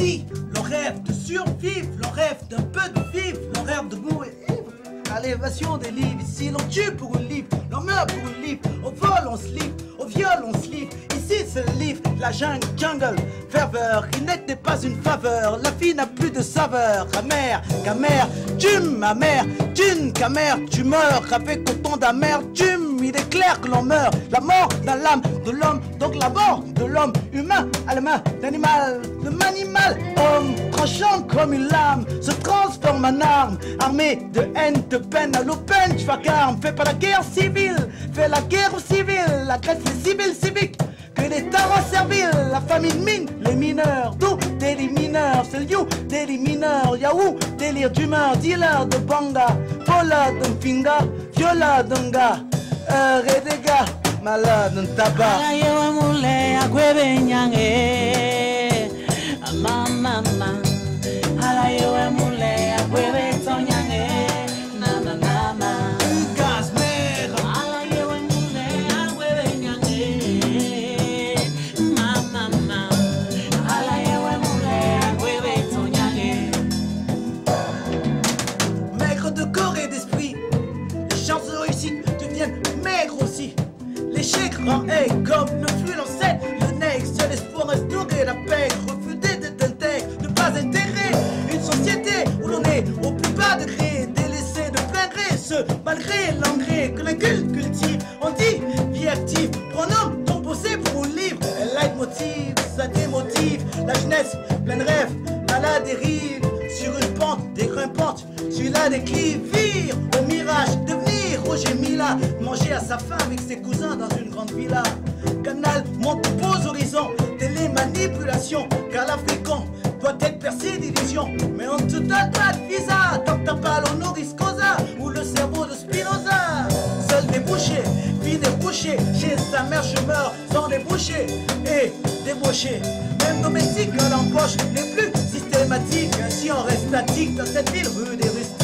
Ici, le rêve de survivre, le rêve d'un peu de vivre, le rêve de mourir ivre. À l'évasion des livres, ici l'on tue pour un livre, l'on meurt pour un livre, au vol on se livre, au viol on se livre. Ici c'est le livre, la jungle, ferveur, il n'était pas une faveur, la vie n'a plus de saveur, amère, camère, tume ma mère, d'une camère, tu meurs avec autant d'amertume, il est clair que l'on meurt, la mort dans l'âme de l'homme, donc la mort de l'homme humain à la main d'animal, le manimal, homme, tranchant comme une lame, se transforme en arme, armée de haine, de peine, à l'open, tu vacarme, fais pas la guerre civile, fais la guerre aux civils, agresse les civils civiques, que l'État rend servile, la famine mine les mineurs, d'où délit mineurs, c'est le you, délit mineurs, Yahoo, délire d'humeur, dealer de banga, voleur d'un finger, viola d'un gars, et des gars, malade d'un tabac. Hey, comme le fut l'ancêtre, le nègre, seul espoir restaurer la paix, refuser d'être intègre, ne pas intégrer une société où l'on est au plus bas degré, délaissé de plein gré, ce malgré l'engrais que l'inculte cultive, on dit vie active, pronom, composé pour un livre, un leitmotiv, ça démotive, la jeunesse, plein de rêves, à la dérive, sur une pente dégrimpante, sur la déclive, vire au mirage, devenir Roger Mila, manger à sa femme avec ses cousins dans une grande villa. Canal monte pose horizon, télémanipulation, car l'Africain doit être percé d'illusions. Mais on ne te donne pas de visa, tant que t'as pas l'honoris causa, ou le cerveau de Spinoza. Seul débouché, vie débouché, chez sa mère je meurs sans débouché, et débauché. Même domestique l'empoche n'est plus systématique, ainsi on reste statique dans cette ville rue des rustiques.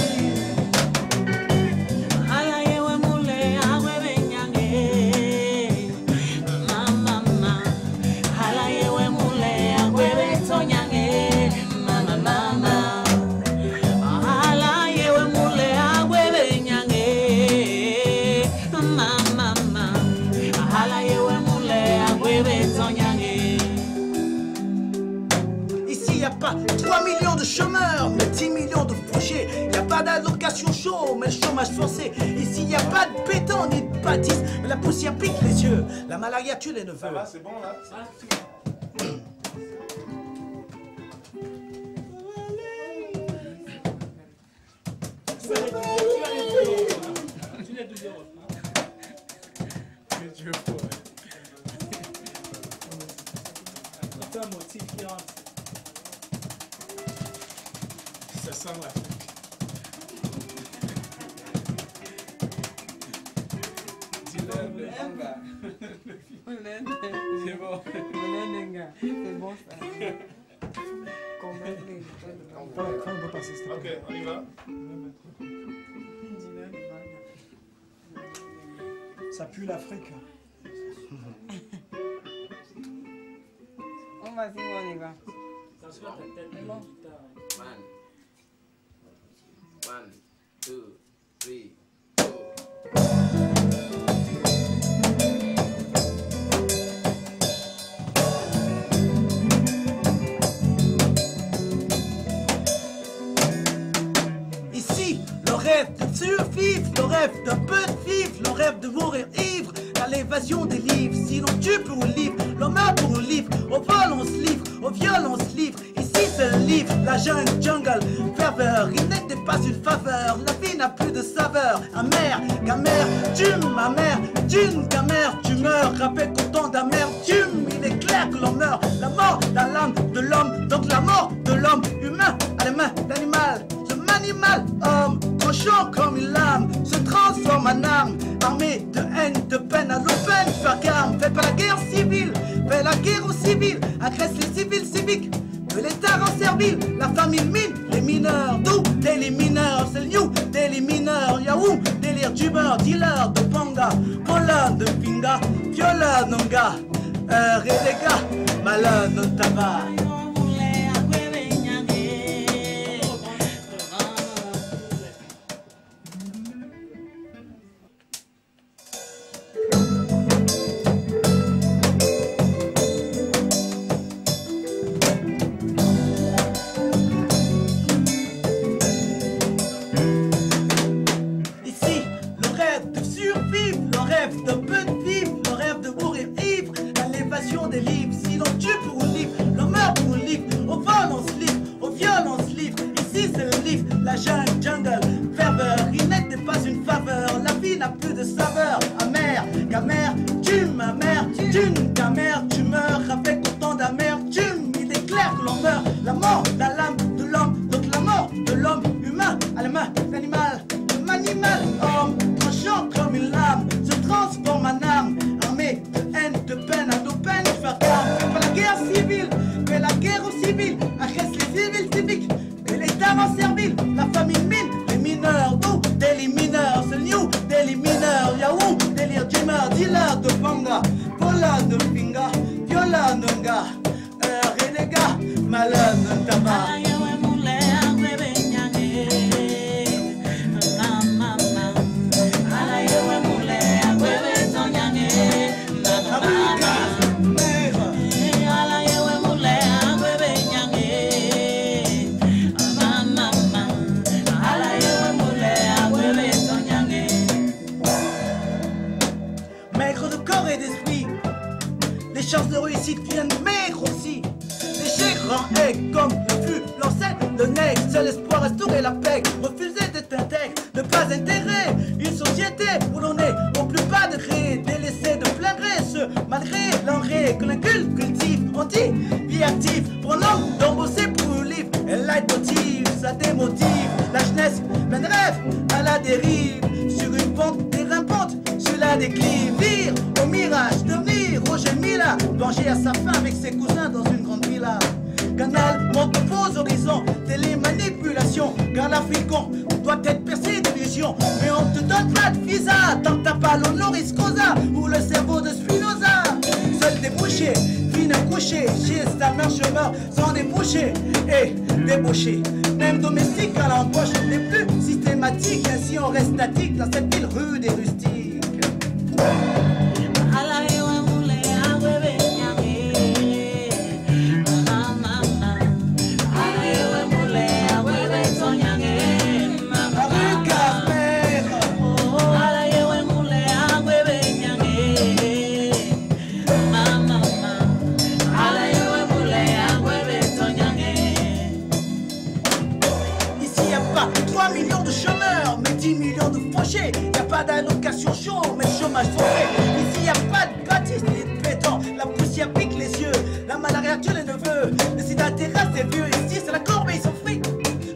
Ici y a pas 3 millions de chômeurs, mais 10 millions de fauchés. Y a pas d'allocation chaud, mais le chômage forcé. Ici y a pas de béton ni de bâtisse, mais la poussière pique les yeux. La malaria tue les neveux. Ça va, c'est bon là? C'est un motif qui rentre. Ça sent là. Dis-le, le manga. C'est bon. C'est bon ça. On peut passer, ok, on y va. Ça pue l'Afrique. On va suivre, on y va. One, two, three, Ici, le rêve de survivre, le rêve d'un peu de vivre, le rêve de mourir ivre, à l'évasion des livres. Si l'on tue pour un livre, l'on meurt pour un livre, au vol on se livre, au viol on se livre. Ici c'est le livre, la jungle, ferveur, il n'était pas une faveur, la vie n'a plus de saveur. Amère, camère, tume ma mère, d'une camère, tu meurs avec autant d'amertume. Il est clair que l'on meurt, la mort dans l'âme de l'homme, donc la mort de l'homme humain à la main d'animal. Animal, homme, tranchant comme une lame, se transforme en arme, armée de haine, de peine, à l'open, tu vacarme, fais pas la guerre civile, fais la guerre aux civils, agresse les civils civiques, que l'État rend servile, la famille mine les mineurs, d'où délit mineurs, c'est le you, délit mineurs, Yahoo, délire d'humeur, dealer de banga, voleur de finga, viola d'un gars, et des gars, malade d'un tabac. se livre, au viol on se livre. Ici c'est le livre, la jungle, ferveur. Il n'était pas une faveur, la vie n'a plus de saveur. Amère, qu'amère, tu m'amères, d'une qu'amère, tu meurs avec autant d'amertume. Il est clair que l'on meurt, la mort, la lame de l'homme, donc la mort de l'homme humain à la main d'animal. L'animal, homme, tranchant comme une lame, se transforme en âme, armée de haine, de peine, à nos peines, je vais fais pas la guerre civile, fais la guerre aux civils, agresse les civils civiques, et les dames en servile, la famille mine, les mineurs, d'où des mineurs, c'est new, des mineurs, Yahoo, délire dreamer, dealer de panga, pola de pinga, viola de nga, renégat, malin de tabac. Les chances de réussite viennent maigres aussi. Les grands aigles comme le flux, l'ancêtre, le nègre. Seul espoir, restaurer la paix. Refuser d'être intègre, ne pas intégrer une société où l'on est au plus bas degré. Délaissé de plein gré, ce malgré l'engrais que l'inculte cultive. On dit vie active pour l'homme d'en bosser pour un livre. Et leitmotiv, ça démotive. La jeunesse, plein de rêves à la dérive. Sur une pente dérimpante, sur la déclive. Vire au mirage, devenir Roger Mila. Venger à sa fin avec ses cousins dans une grande villa. Canal, monte aux horizons, télémanipulation. Car l'Africain doit être percé d'illusions. Mais on te donne pas de visa, tant que t'as pas l'honoris causa ou le cerveau de Spinoza. Seul débouché, fine couché, chez sa mère chômeur, sans débouché et débauché. Même domestique à l'embauche, les plus systématiques. Ainsi on reste statique dans cette ville rude et rustique. Y'a pas d'allocation chaud, mais le chômage forfait. Ici y'a pas de bâtisse ni de béton. La poussière pique les yeux, la malaria tue les neveux. Le sida terrasse des vieux, ici c'est la corbeille sans fric.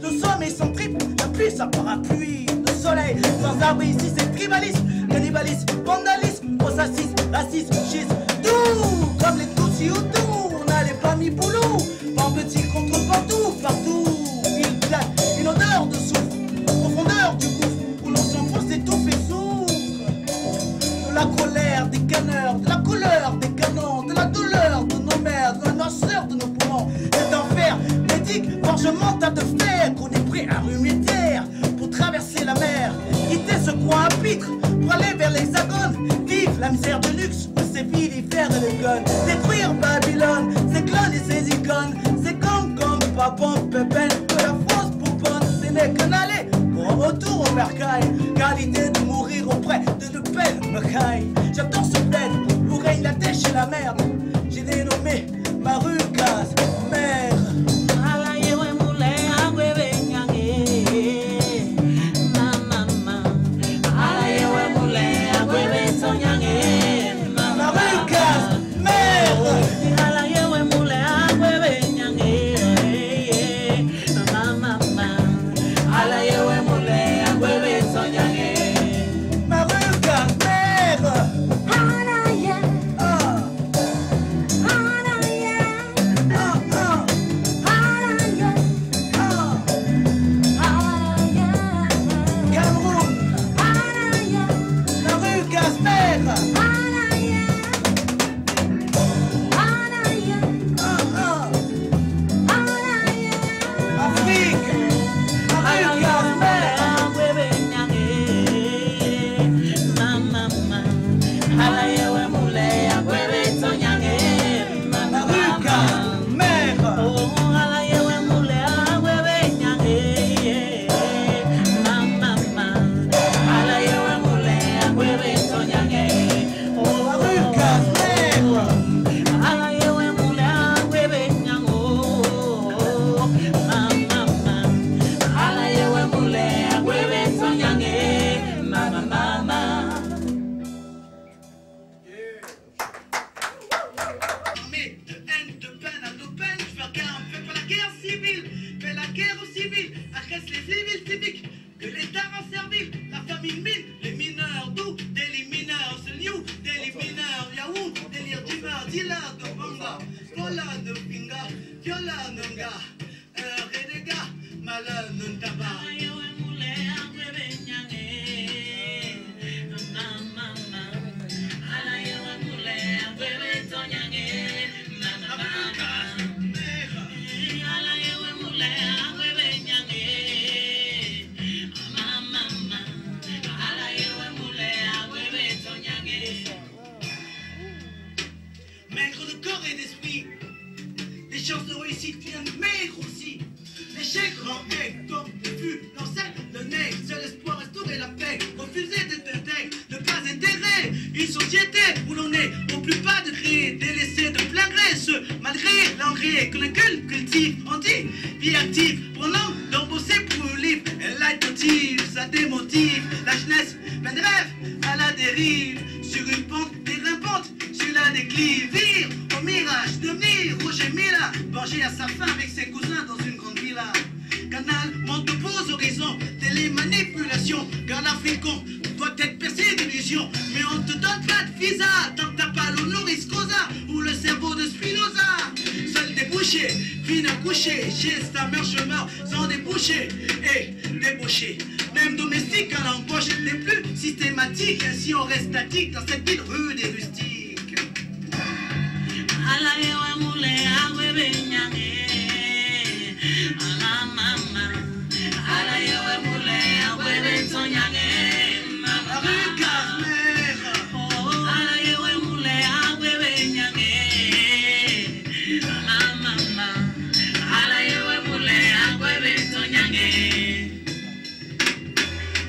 Le sommeil sans trip, la pluie ça parapluie. Le soleil sans abri, ici c'est tribalisme, cannibalisme, vandalisme, racisme, racisme, schisme. Tout comme les Tutsis ou tout, on a les familles boulot. En petit contre partout, partout. Il plane une odeur de soufre, profondeur du gouffre. S'étouffe et souffre de la colère des canneurs, de la couleur des canons, de la douleur de nos mères, de la noirceur de nos poumons. Cet enfer médique, forge mental de fer, qu'on est prêt à rhumer terre pour traverser la mer, quitter ce coin à pitre pour aller vers l'hexagone. Vive la misère de luxe où ces vilifères et les guns. Détruire Babylone, ses clones et ses icônes. C'est comme Papon Pépin que la France pouponne. Ce n'est qu'un aller pour un retour au bercail. Car l'idée de mourir auprès de deux peines me caille. J'adore ce bled où règne la dèche et la merde. J'ai dénommé ma rue Case Mère. Ma rue Case Mère. fait la guerre aux civils, agresse les civils civiques, que l'État rend servile, la famine mine, les mineurs d'où, des mineurs, ce new, des mineurs, Yahoo, délire d'humeur, dealer de banga, vola de pinga, viola nonga, renega, malin non tabac. Maigre de corps et d'esprit, les chances de réussite viennent maigres aussi. L'échec rend aigle, comme vu, l'ancêtre, le nez, seul espoir restaurer la paix, refuser d'être intègre, ne pas intégrer une société où l'on est au plus bas degré, délaissé de plein gré, ce malgré l'engrais que le cultive, on dit vie active, prenant d'en bosser pour le livre, elle leitmotiv, ça démotive, la jeunesse, plein de rêves, à la dérive, sur une pente dégrimpante, sur la déclive, vire au mirage, devenir Roger Mila, venger à sa femme avec ses cousins dans une grande villa. Canal, monte de beaux horizons, télémanipulation, car l'Africain doit être percé d'illusions. Mais on te donne pas de visa, tant que t'as pas l'honoris causa, ou le cerveau de Spinoza. Seul débouché, fine à coucher, chez sa mère je meurs sans déboucher, et débouché. Même domestique à l'embauche n'est plus systématique, ainsi on reste statique dans cette ville rude et rustique.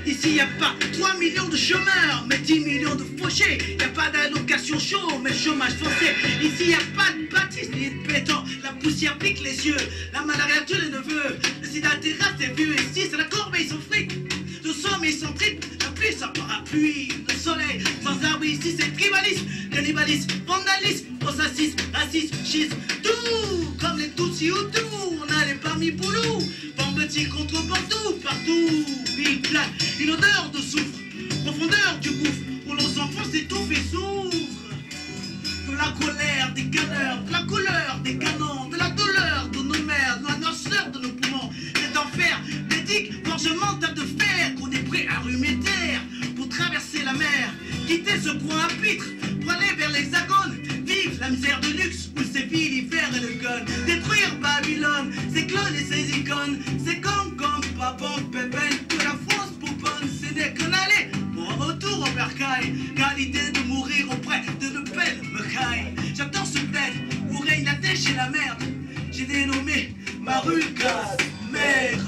Ici y a pas 3 millions de chômeurs, mais 10 millions de fauchés. Y a pas d'allocation chaud, mais chômage forcé. Ici y a pas de bâtisse ni de béton. La poussière pique les yeux, la malaria tue les neveux. Le sida terrasse est vieux, ici c'est la corbeille sans fric. Le sommeil sans trip, la pluie sans parapluie. Le soleil sans abri, ici c'est tribalisme, cannibalisme, vandalisme, racisme, racisme, schisme. Tout comme les Tutsis ou tout, on a les parmi Poulou. Petit contre partout, partout, ville plate, une odeur de soufre, profondeur du gouffre, où l'on s'enfonce étouffe et souffre. De la colère des canneurs, de la couleur des canons, de la douleur de nos mères, de la noirceur de nos poumons, cet enfer, d'éthique, forge mentale de fer, qu'on est prêt à rhumer terre, pour traverser la mer, quitter ce point à pitre, pour aller vers l'hexagone, vivre la misère de luxe, où sévit l'hiver et le gun, détruire Babylone, ses clones et ses icônes, c'est comme Papon, Pépin, que la France pouponne, c'est n'est qu'un aller pour un retour au bercail, car l'idée de mourir auprès de Le Pen me caille. J'attends ce bled où règne la dèche et la merde, j'ai dénommé ma rue casse-mère.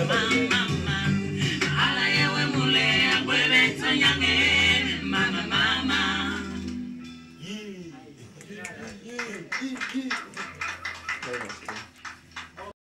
Mama.